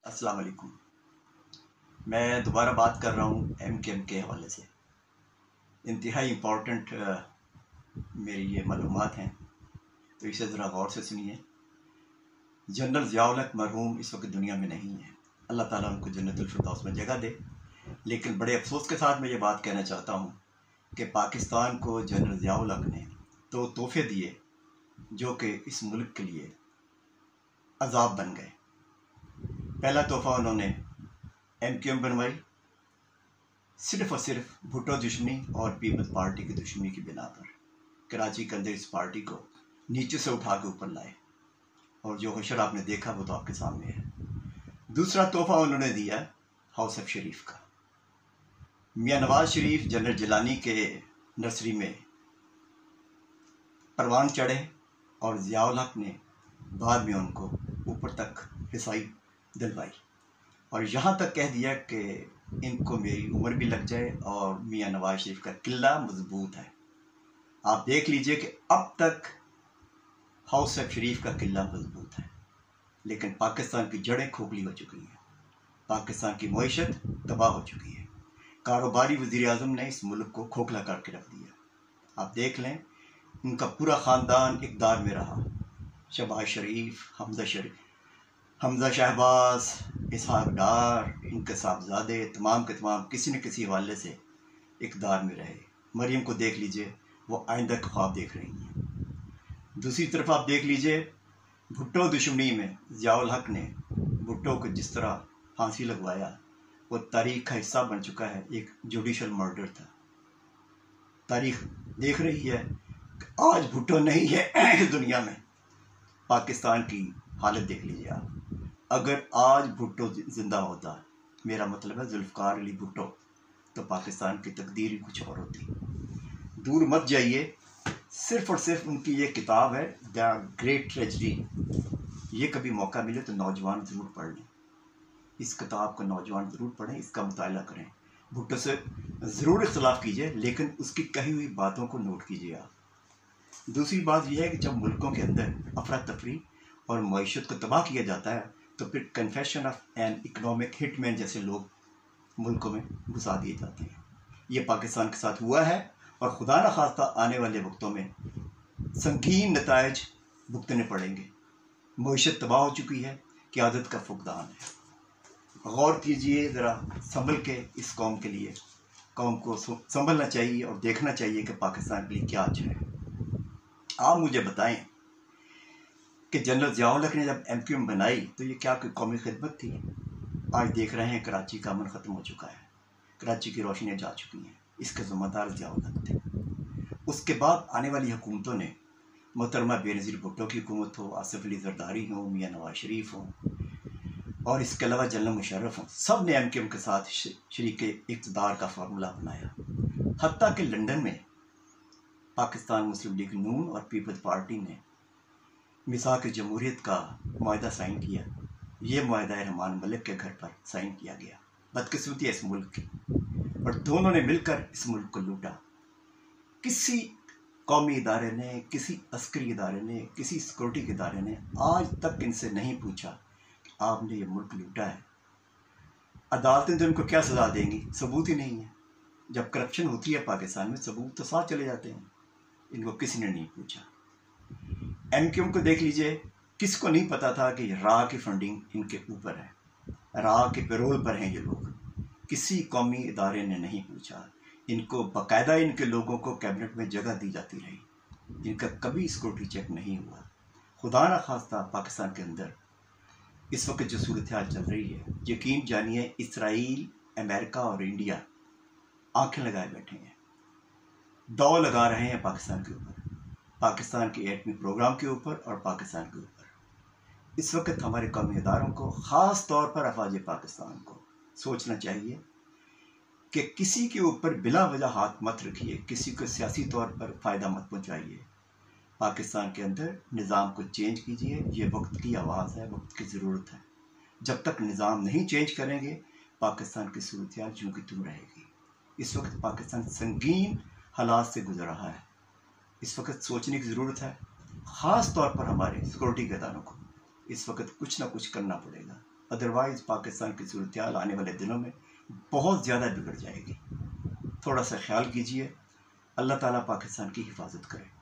अस्सलाम वालेकुम। मैं दोबारा बात कर रहा हूँ एम के हवाले से। इंतहाई इम्पॉर्टेंट मेरी ये मालूमात हैं, तो इसे ज़रा गौर से सुनिए। जनरल ज़ियाउल हक मरहूम इस वक्त दुनिया में नहीं है। अल्लाह ताला उनको जन्नतुल फिरदौस में जगह दे। लेकिन बड़े अफसोस के साथ मैं ये बात कहना चाहता हूँ कि पाकिस्तान को जनरल ज़ियाउल हक ने तो तोहफे दिए जो कि इस मुल्क के लिए अजाब बन गए। पहला तोहफ़ा उन्होंने MQM बनवाई, सिर्फ़ और सिर्फ भुट्टो दुश्मनी और पीपल्स पार्टी की दुश्मनी की बिना पर कराची के अंदर इस पार्टी को नीचे से उठा के ऊपर लाए, और जो हशर आपने देखा वो तो आपके सामने है। दूसरा तोहफ़ा उन्होंने दिया हाउस ऑफ शरीफ का। मियाँ नवाज शरीफ जनरल जिलानी के नर्सरी में परवान चढ़े और ज़ियाउल हक ने बाद में उनको ऊपर तक रिसाई दिलवाई, और यहाँ तक कह दिया कि इनको मेरी उम्र भी लग जाए और मियाँ नवाज शरीफ का किला मजबूत है। आप देख लीजिए कि अब तक हाउस ऑफ शरीफ का किला मजबूत है, लेकिन पाकिस्तान की जड़ें खोखली हो चुकी हैं, पाकिस्तान की मईशत तबाह हो चुकी है। कारोबारी वज़ीर आज़म ने इस मुल्क को खोखला करके रख दिया। आप देख लें, उनका पूरा ख़ानदान इक़्तिदार में रहा। शहबाज शरीफ, हमजा शहबाज, इसहाक डार, इनके साहबजादे तमाम के तमाम किसी न किसी हवाले से इक़्तिदार में रहे। मरीम को देख लीजिए, वो आइंदा का ख्वाब देख रही हैं। दूसरी तरफ आप देख लीजिए, भुट्टो दुश्मनी में ज़ियाउल हक ने भुट्टो को जिस तरह फांसी लगवाया, वो तारीख़ का हिस्सा बन चुका है। एक जुडिशल मर्डर था। तारीख़ देख रही है कि आज भुट्टो नहीं है इस दुनिया में। पाकिस्तान की हालत देख लीजिए आप। अगर आज भुट्टो ज़िंदा होता, मेरा मतलब है जुल्फ़िकार अली भुट्टो, तो पाकिस्तान की तकदीर ही कुछ और होती। दूर मत जाइए, सिर्फ़ और सिर्फ उनकी ये किताब है द ग्रेट ट्रेजेडी। ये कभी मौका मिले तो नौजवान ज़रूर पढ़ लें। इस किताब को नौजवान ज़रूर पढ़ें, इसका मुताला करें। भुट्टो से ज़रूर इख्तलाफ कीजिए, लेकिन उसकी कही हुई बातों को नोट कीजिए आप। दूसरी बात यह है कि जब मुल्कों के अंदर अफरा तफरी और मईशत को तबाह किया जाता है, तो फिर confession of an economic hitman जैसे लोग मुल्कों में घुसा दिए जाते हैं। ये पाकिस्तान के साथ हुआ है, और खुदा न खास्ता आने वाले वक्तों में संगीन नताइज भुगतने पड़ेंगे। मईशत तबाह हो चुकी है, क़यादत का फुकदान है। गौर कीजिए ज़रा, संभल के इस कौम के लिए, कौम को संभलना चाहिए और देखना चाहिए कि पाकिस्तान के लिए क्या अच्छा है। आप मुझे बताएं कि जनरल ज़ियाउल हक ने जब MQM बनाई तो ये क्या कोई कौमी खिदमत थी? आज देख रहे हैं कराची का अमन ख़त्म हो चुका है, कराची की रोशनियाँ जा चुकी हैं। इसके ज़िम्मेदार ज़ियाउल हक थे। उसके बाद आने वाली हुकूमतों ने, मोहतरमा बेनज़ीर भुट्टो की हुकूमत हो, आसिफ अली ज़रदारी हो, मियाँ नवाज शरीफ हो, और इसके अलावा जनरल मुशर्रफ हो, सब ने MQM के साथ शरीक इक़्तिदार का फार्मूला बनाया। हत्ता कि लंदन में पाकिस्तान मुस्लिम लीग नून और पीपल्स पार्टी ने मिसाक जमहूरियत का मुआहदा साइन किया। ये मुआहदा रहमान मलिक के घर पर साइन किया गया। बदकिस्मती है इस मुल्क की, और दोनों ने मिलकर इस मुल्क को लूटा। किसी कौमी इदारे ने, किसी अस्करी इदारे ने, किसी सिक्योरिटी के इदारे ने आज तक इनसे नहीं पूछा कि आपने ये मुल्क लूटा है। अदालतें तो इनको क्या सज़ा देंगी? सबूत ही नहीं है। जब करप्शन होती है पाकिस्तान में, सबूत तो साथ चले जाते हैं। इनको किसी ने नहीं पूछा। MQM को देख लीजिए, किसको नहीं पता था कि राह की फंडिंग इनके ऊपर है, राह के पेरोल पर हैं ये लोग। किसी कौमी इदारे ने नहीं पूछा। इनको बाकायदा इनके लोगों को कैबिनेट में जगह दी जाती रही। इनका कभी सिक्योरिटी चेक नहीं हुआ। खुदा न खास्ता पाकिस्तान के अंदर इस वक्त जो सूरत हाल चल रही है, यकीन जानिए इसराइल, अमेरिका और इंडिया आंखें लगाए बैठे हैं, दौड़ लगा रहे हैं पाकिस्तान के ऊपर, पाकिस्तान के एटमी प्रोग्राम के ऊपर और पाकिस्तान के ऊपर। इस वक्त हमारे कौमी इदारों को, ख़ास तौर पर अफवाज पाकिस्तान को सोचना चाहिए कि किसी के ऊपर बिला वजह हाथ मत रखिए, किसी को सियासी तौर पर फ़ायदा मत पहुँचाइए। पाकिस्तान के अंदर निज़ाम को चेंज कीजिए। ये वक्त की आवाज़ है, वक्त की ज़रूरत है। जब तक निज़ाम नहीं चेंज करेंगे, पाकिस्तान की सूरत हाल यूं की त्यों रहेगी। इस वक्त पाकिस्तान संगीन हालात से गुजर रहा है। इस वक्त सोचने की ज़रूरत है, ख़ास तौर पर हमारे सिक्योरिटी के इदारों को। इस वक्त कुछ ना कुछ करना पड़ेगा। ادروائز پاکستان کی صورتحال آنے والے دنوں میں بہت زیادہ بگڑ جائے گی. تھوڑا سا خیال کیجیے. اللہ تعالیٰ پاکستان کی حفاظت کرے.